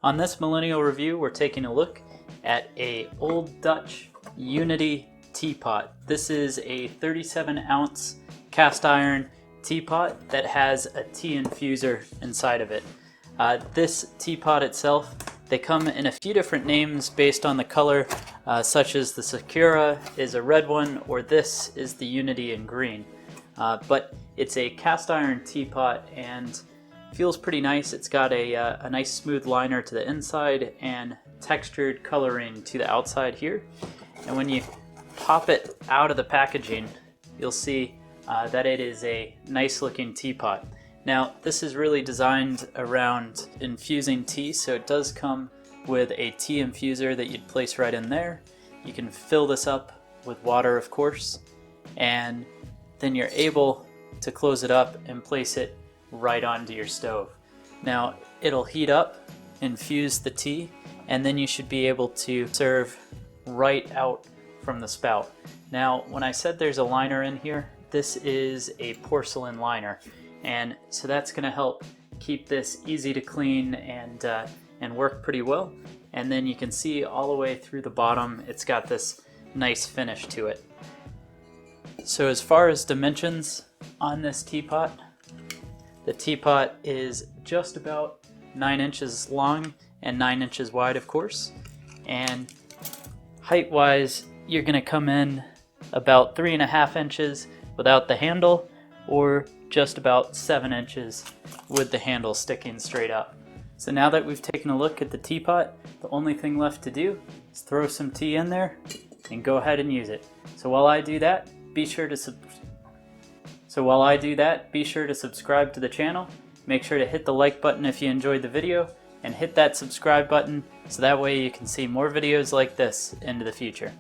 On this millennial review, we're taking a look at a Old Dutch Unity teapot. This is a 37-ounce cast iron teapot that has a tea infuser inside of it. This teapot itself, they come in a few different names based on the color, such as the Sakura is a red one, or this is the Unity in green. But it's a cast iron teapot and feels pretty nice. It's got a nice smooth liner to the inside and textured coloring to the outside here. And when you pop it out of the packaging, you'll see that it is a nice looking teapot. Now, this is really designed around infusing tea, so it does come with a tea infuser that you'd place right in there. You can fill this up with water, of course, and then you're able to close it up and place it right onto your stove. Now, it'll heat up, infuse the tea, and then you should be able to serve right out from the spout. Now, when I said there's a liner in here, this is a porcelain liner, and so that's going to help keep this easy to clean and work pretty well. And then you can see all the way through the bottom, it's got this nice finish to it. So as far as dimensions on this teapot, the teapot is just about 9 inches long and 9 inches wide, of course. And height-wise, you're going to come in about 3.5 inches without the handle, or just about 7 inches with the handle sticking straight up. So now that we've taken a look at the teapot, the only thing left to do is throw some tea in there and go ahead and use it. So while I do that, be sure to subscribe to the channel. Make sure to hit the like button if you enjoyed the video, and hit that subscribe button so that way you can see more videos like this into the future.